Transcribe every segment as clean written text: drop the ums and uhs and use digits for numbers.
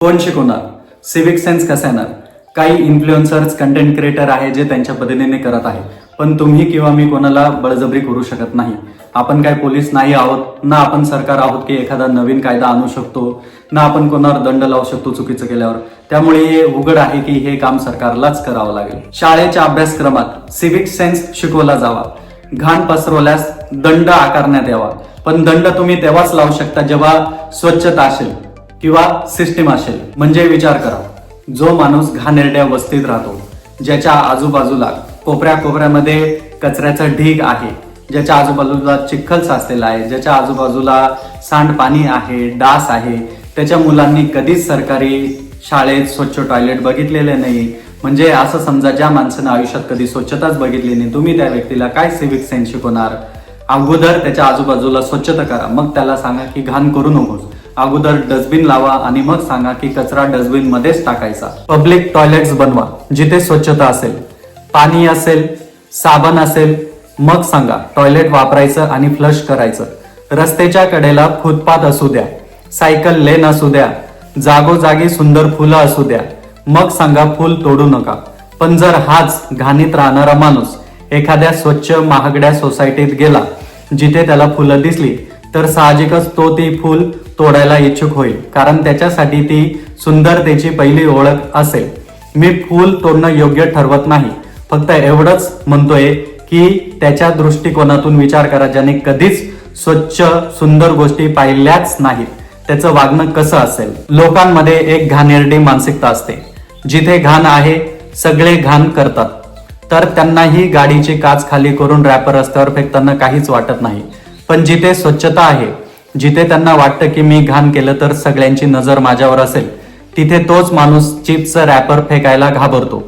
कोण शिकवणार? Civic sense कसं येणार? काही इन्फ्लुएन्सर्स, कंटेंट क्रिएटर आहे जे त्यांच्या पद्धतीने करत आहे, पण तुम्ही किंवा मी कोणाला बळजबरी करू शकत नाही. आपण काय पोलीस नाही आहोत, ना आपण सरकार आहोत की एखादा नवीन कायदा आणू शकतो, ना आपण कोणावर दंड लावू शकतो चुकीचं केल्यावर. त्यामुळे हे उघड आहे की हे काम सरकारलाच करावं लागेल. शाळेच्या अभ्यासक्रमात सिव्हिक सेन्स शिकवला जावा. घाण पसरवल्यास दंड आकारण्यात यावा, पण दंड तुम्ही तेव्हाच लावू शकता जेव्हा स्वच्छता असेल किंवा सिस्टीम असेल. म्हणजे विचार करा, जो माणूस घाणेरड्या वस्तीत राहतो, ज्याच्या आजूबाजूला कोपऱ्यामध्ये कचऱ्याचा ढीग आहे, ज्याच्या आजूबाजूला चिखल साचलेला आहे, ज्याच्या आजूबाजूला सांडपाणी आहे, डास आहे, त्याच्या मुलांनी कधीच सरकारी शाळेत स्वच्छ टॉयलेट बघितलेले नाही. म्हणजे असं समजा, ज्या माणसानं आयुष्यात कधी स्वच्छताच बघितली नाही, तुम्ही त्या व्यक्तीला काय सिव्हिक सेन्स शिकवणार? अगोदर त्याच्या आजूबाजूला स्वच्छता करा, मग त्याला सांगा की घाण करू नकोस. अगोदर डस्टबिन लावा आणि मग सांगा की कचरा डस्टबिन मध्येच टाकायचा. पब्लिक टॉयलेट्स बनवा जिथे स्वच्छता असेल, पाणी असेल, साबण असेल, मग सांगा टॉयलेट वापरायचं आणि फ्लश करायचं. रस्त्याच्या कडेला फुटपाथ असू द्या, सायकल लेन असू द्या, जागोजागी सुंदर फुलं असू द्या, मग सांगा फुल तोडू नका. पण जर हाच घाणीत राहणारा माणूस एखाद्या स्वच्छ महागड्या सोसायटीत गेला जिथे त्याला फुलं दिसली, तर साहजिकच तो ती फुल तोडायला इच्छुक होईल, कारण त्याच्यासाठी ती सुंदरतेची पहिली ओळख असेल. मी फुल तोडणं योग्य ठरवत नाही, फक्त एवढंच म्हणतोय की त्याच्या दृष्टिकोनातून विचार करा, ज्याने कधीच स्वच्छ सुंदर गोष्टी पाहिल्याच नाहीत, त्याचं वागणं कसं असेल. लोकांमध्ये एक घाणेरडी मानसिकता असते. जिथे घाण आहे सगळे घाण करतात, तर त्यांनाही गाडीची काच खाली करून रॅपर रस्त्यावर फेकताना काहीच वाटत नाही. पण जिथे स्वच्छता आहे, जिथे त्यांना वाटतं की मी घाण केलं तर सगळ्यांची नजर माझ्यावर असेल, तिथे तोच माणूस चिप्सचं रॅपर फेकायला घाबरतो.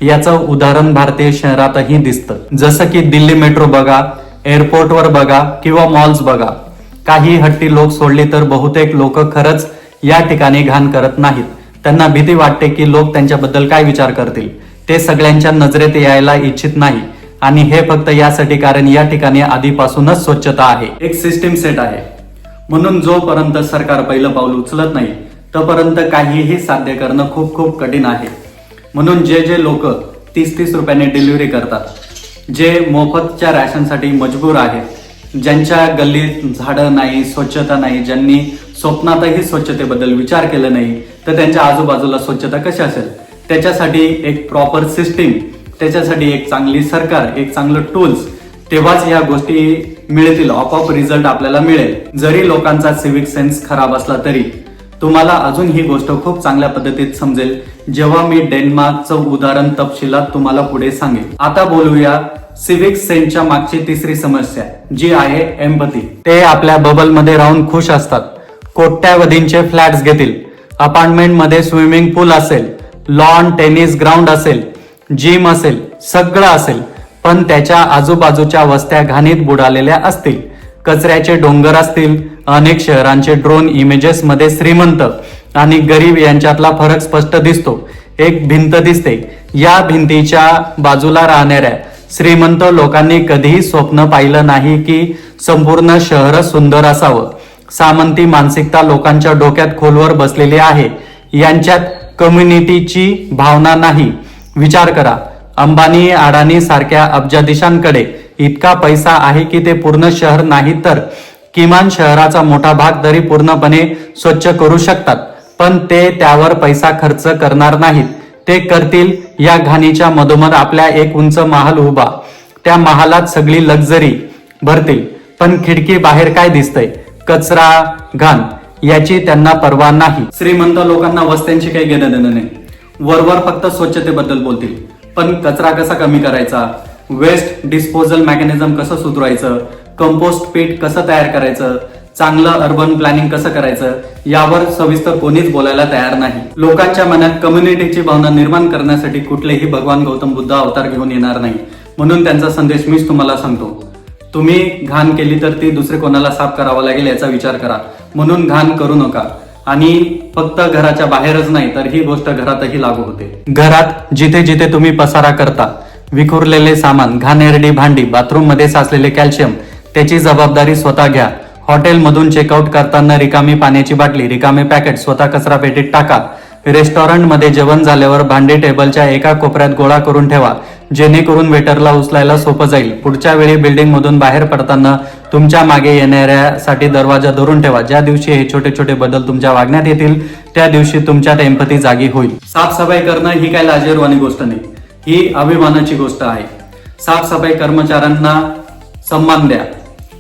याचं उदाहरण भारतीय शहरातही दिसतं. जसं की दिल्ली मेट्रो बघा, एअरपोर्टवर बघा किंवा मॉल्स बघा. काही हट्टी लोक सोडली तर बहुतेक लोक खरंच या ठिकाणी घाण करत नाहीत. त्यांना भीती वाटते की लोक त्यांच्याबद्दल काय विचार करतील. ते सगळ्यांच्या नजरेत यायला इच्छित नाही, आणि हे फक्त यासाठी कारण या ठिकाणी आधीपासूनच स्वच्छता आहे, एक सिस्टीम सेट आहे. म्हणून जोपर्यंत सरकार पहिलं पाऊल उचलत नाही तोपर्यंत काहीही साध्य करणं खूप खूप कठीण आहे. म्हणून जे लोक 30-30 रुपयाने डिलिव्हरी करतात, जे मोफतच्या रॅशनसाठी मजबूर आहेत, ज्यांच्या गल्लीत झाडं नाही, स्वच्छता नाही, ज्यांनी स्वप्नातही स्वच्छतेबद्दल विचार केला नाही, तर त्यांच्या आजूबाजूला स्वच्छता कशी असेल? त्याच्यासाठी एक प्रॉपर सिस्टीम, त्याच्यासाठी एक चांगली सरकार, एक चांगलं टूल्स, तेव्हाच या गोष्टी मिळतील. आपोआप रिझल्ट आपल्याला मिळेल. जरी लोकांचा सिव्हिक सेन्स खराब असला तरी तुम्हाला अजून ही गोष्ट खूप चांगल्या पद्धतीत समजेल जेव्हा मी डेन्मार्कचं उदाहरण तपशिलात तुम्हाला पुढे सांगेन. आता बोलूया सिव्हिक सेन्सच्या मागची तिसरी समस्या, जी आहे एम्पथी. ते आपल्या बबलमध्ये राहून खुश असतात. कोट्यावधींचे फ्लॅट्स घेतील, अपार्टमेंटमध्ये स्विमिंग पूल असेल, लॉन टेनिस ग्राउंड असेल, जिम असेल, सगळं असेल, पण त्याच्या आजूबाजूच्या वस्त्या घाणीत बुडालेल्या असतील, कचऱ्याचे डोंगर असतील. अनेक शहरांचे ड्रोन इमेजेस मध्ये श्रीमंत आणि गरीब यांच्यातला फरक स्पष्ट दिसतो. एक भिंत दिसते, या भिंतीच्या बाजूला राहणाऱ्या श्रीमंत लोकांनी कधीही स्वप्न पाहिलं नाही की संपूर्ण शहर सुंदर असावं. सामंती मानसिकता लोकांच्या डोक्यात खोलवर बसलेली आहे. यांच्यात कम्युनिटीची भावना नाही. विचार करा, अंबानी, अडाणी सारख्या अब्जाधीशांकडे इतका पैसा आहे की ते पूर्ण शहर नाही तर किमान शहराचा मोठा भाग तरी पूर्णपणे स्वच्छ करू शकतात, पण ते त्यावर पैसा खर्च करणार नाहीत. ते करतील या घाणीच्या मधोमध आपल्या एक उंच महाल उभा, त्या महालात सगळी लक्झरी भरतील, पण खिडकी बाहेर काय दिसतंय? कचरा, घाण, याची त्यांना पर्वा नाही. श्रीमंत लोकांना वस्त्यांची काही घेणं देणं नाही. वरवर फक्त स्वच्छतेबद्दल बोलतील, पण कचरा कसा कमी करायचा, वेस्ट डिस्पोजल मेकॅनिझम कसं सुधारायचं, कंपोस्ट पीट कसं तयार करायचं, चांगलं अर्बन प्लॅनिंग कसं करायचं, यावर सविस्तर कोणीच बोलायला तयार नाही. लोकांच्या मनात कम्युनिटीची भावना निर्माण करण्यासाठी कुठलेही भगवान गौतम बुद्ध अवतार घेऊन येणार नाही. म्हणून त्यांचा संदेश मीच तुम्हाला सांगतो. तुम्ही घाण केली तर ती दुसरे कोणाला साफ करावं लागेल याचा विचार करा. म्हणून घाण करू नका. आणि फक्त घराच्या बाहेरच नाही तर ही गोष्ट घरातही लागू होते. घरात जिथे जिथे तुम्ही पसारा करता, विखुरलेले सामान, घाणेरडी भांडी, बाथरूम मध्ये साचलेले कॅल्शियम, त्याची जबाबदारी स्वतः घ्या. हॉटेलमधून चेकआउट करताना रिकामी पाण्याची बाटली, रिकामे पॅकेट स्वतः कचरा पेटीत टाका. रेस्टॉरंटमध्ये जेवण झाल्यावर भांडी टेबलच्या एका कोपऱ्यात गोळा करून ठेवा, जेणेकरून वेटरला उचलायला सोपं जाईल. पुढच्या वेळी बिल्डिंग मधून बाहेर पडताना तुमच्या मागे येणाऱ्यासाठी दरवाजा धरून ठेवा. ज्या दिवशी हे छोटे छोटे बदल तुमच्या वागण्यात येतील त्या दिवशी तुमच्यात एम्पॅथी जागी होईल. साफसफाई करणं ही काय लाजिरवाणी गोष्ट नाही, ही अभिमानाची गोष्ट आहे. साफसफाई कर्मचाऱ्यांना सन्मान द्या.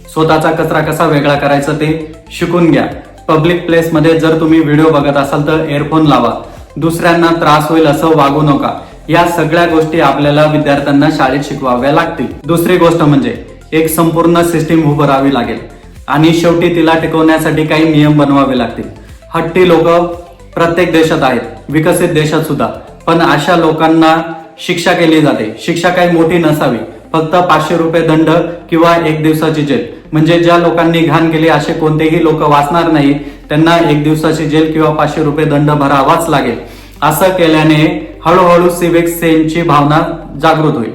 स्वतःचा कचरा कसा वेगळा करायचा ते शिकून घ्या. पब्लिक प्लेस मध्ये जर तुम्ही व्हिडिओ बघत असाल तर एअरफोन लावा. दुसऱ्यांना त्रास होईल असं वागू नका. या सगळ्या गोष्टी आपल्याला विद्यार्थ्यांना शाळेत शिकवाव्या लागतील. दुसरी गोष्ट म्हणजे एक संपूर्ण सिस्टीम उभं राहावी लागेल आणि शेवटी तिला टिकवण्यासाठी काही नियम बनवावे लागतील. हट्टी लोक प्रत्येक देशात आहेत, विकसित देशात सुद्धा, पण अशा लोकांना शिक्षा केली जाते. शिक्षा काही मोठी नसावी, फक्त 500 रुपये दंड किंवा 1 दिवसाची जेल. म्हणजे ज्या लोकांनी घाण केली असे कोणतेही लोक वाचणार नाही, त्यांना 1 दिवसाची जेल किंवा 500 रुपये दंड भरावाच लागेल. असं केल्याने हळूहळू सिव्हिक सेन्सची भावना जागृत होईल.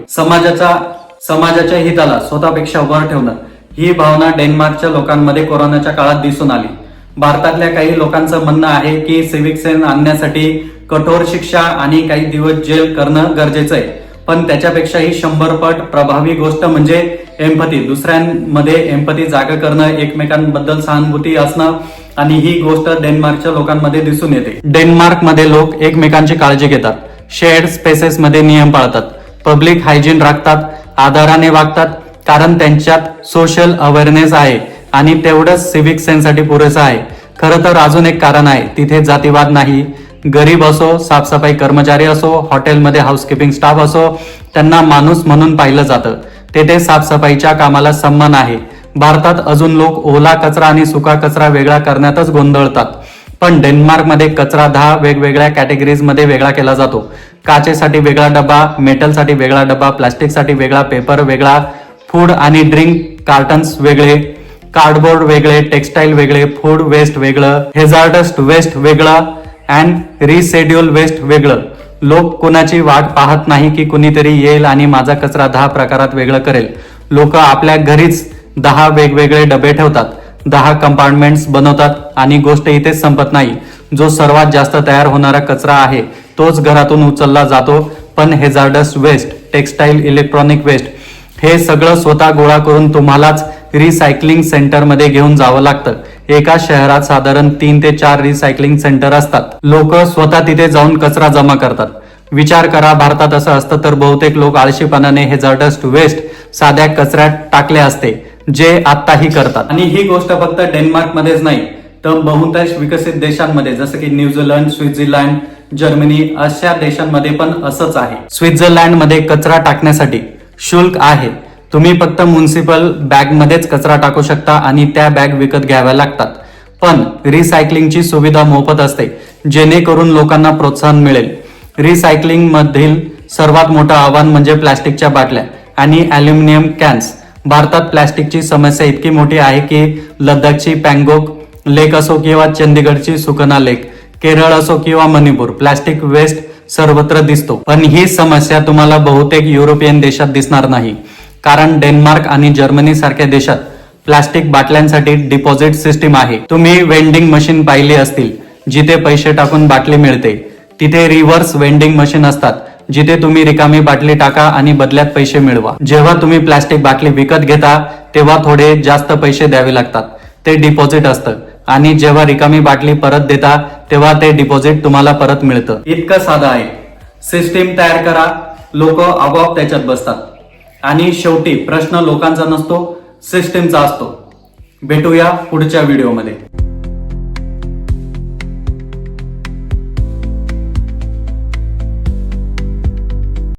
समाजाच्या हिताला स्वतःपेक्षा वर ठेवणं ही भावना डेन्मार्कच्या लोकांमध्ये कोरोनाच्या काळात दिसून आली. भारतातल्या काही लोकांचं म्हणणं आहे की सिव्हिक सेन्स आणण्यासाठी कठोर शिक्षा आणि काही दिवस जेल करणं गरजेचं आहे, पण त्याच्यापेक्षाही 100 पट प्रभावी गोष्ट म्हणजे एम्पॅथी. दुसऱ्यांमध्ये एम्पॅथी जागा करणं, एकमेकांबद्दल सहानुभूती असणं, आणि ही गोष्ट डेन्मार्कच्या लोकांमध्ये दिसून येते. डेन्मार्कमध्ये लोक एकमेकांची काळजी घेतात, शेअर्ड स्पेसेस मध्ये नियम पाळतात, पब्लिक हायजीन राखतात, आदराने वागतात, कारण त्यांच्यात सोशल अवेअरनेस आहे आणि तेवढंच सिव्हिक सेन्ससाठी पुरेसं आहे. खरं तर अजून एक कारण आहे, तिथे जातीवाद नाही. गरीब असो, साफसफाई कर्मचारी असो, हॉटेलमध्ये हाऊसकीपिंग स्टाफ असो, त्यांना माणूस म्हणून पाहिलं जातं. तेथे साफसफाईच्या कामाला सन्मान आहे. भारतात अजून लोक ओला कचरा आणि सुका कचरा वेगळा करण्यातच गोंधळतात, पण डेन्मार्कमध्ये कचरा 10 वेगवेगळ्या कॅटेगरीज मध्ये वेगळा केला जातो. काचेसाठी वेगळा डबा, मेटलसाठी वेगळा डबा, प्लास्टिकसाठी वेगळा, पेपर वेगळा, फूड आणि ड्रिंक कार्टन्स वेगळे, कार्डबोर्ड वेगळे, टेक्सटाईल वेगळे, फूड वेस्ट वेगळं, हेझार्डस वेस्ट वेगळं अँड रिसेड्युल वेस्ट वेगळं. लोक कोणाची वाट पाहत नाही की कुणीतरी येईल आणि माझा कचरा 10 प्रकारात वेगळं करेल. लोक आपल्या घरीच 10 वेगवेगळे डबे ठेवतात, 10 कंपार्टमेंट्स बनवतात आणि गोष्ट इथेच संपत नाही. जो सर्वात जास्त तयार होणारा कचरा आहे तोच घरातून उचलला जातो, पण हेझार्डस वेस्ट, टेक्सटाईल, इलेक्ट्रॉनिक वेस्ट हे सगळं स्वतः गोळा करून तुम्हालाच रिसायकलिंग सेंटर मध्ये घेऊन जावं लागतं. एका शहरात साधारण 3 ते 4 रिसायकलिंग सेंटर असतात. लोक स्वतः तिथे जाऊन कचरा जमा करतात. विचार करा, भारतात असं असतं तर बहुतेक लोक आळशीपणाने हेझार्डस वेस्ट साध्या कचऱ्यात टाकले असते, जे आत्ताही करतात. आणि ही गोष्ट फक्त डेन्मार्क मध्येच नाही तर बहुतांश विकसित देशांमध्ये जसं की न्यूझीलंड, स्वित्झर्लंड, जर्मनी अशा देशांमध्ये पण असंच आहे. स्वित्झर्लंड मध्ये कचरा टाकण्यासाठी शुल्क आहे. तुम्ही फक्त म्युनिसिपल बॅग मध्येच कचरा टाकू शकता आणि त्या बॅग विकत घ्याव्या लागतात. पण रिसायकलिंगची सुविधा मोफत असते, जेणेकरून लोकांना प्रोत्साहन मिळेल. रिसायकलिंग मधील सर्वात मोठं आव्हान म्हणजे प्लास्टिकच्या बाटल्या आणि अल्युमिनियम कॅन्स. भारतात प्लास्टिकची समस्या इतकी मोठी आहे की लडाखची पँगोक लेक असो किंवा चंदीगडची सुकना लेक, केरळ असो किंवा मणिपूर, प्लास्टिक वेस्ट सर्वत्र दिसतो. पण ही समस्या तुम्हाला बहुतेक युरोपियन देशात दिसणार नाही, कारण डेन्मार्क आणि जर्मनी सारख्या देशात प्लास्टिक बाटल्यांसाठी डिपॉझिट सिस्टीम आहे. तुम्ही वेंडिंग मशीन पाहिली असतील, जिथे पैसे टाकून बाटली मिळते. तिथे रिव्हर्स वेंडिंग मशीन असतात, जिथे तुम्ही रिकामी बाटली टाका आणि बदल्यात पैसे मिळवा. जेव्हा तुम्ही प्लास्टिक बाटली विकत घेता तेव्हा थोडे जास्त पैसे द्यावे लागतात, ते डिपॉझिट असतं. आणि जेव्हा रिकामी बाटली परत देता तेव्हा ते डिपॉझिट तुम्हाला परत मिळतं. इतकं साधं आहे. सिस्टीम तयार करा, लोक आपोआप त्याच्यात बसतात. आणि शेवटी प्रश्न लोकांचा नसतो, सिस्टीमचा असतो. भेटूया पुढच्या व्हिडिओमध्ये.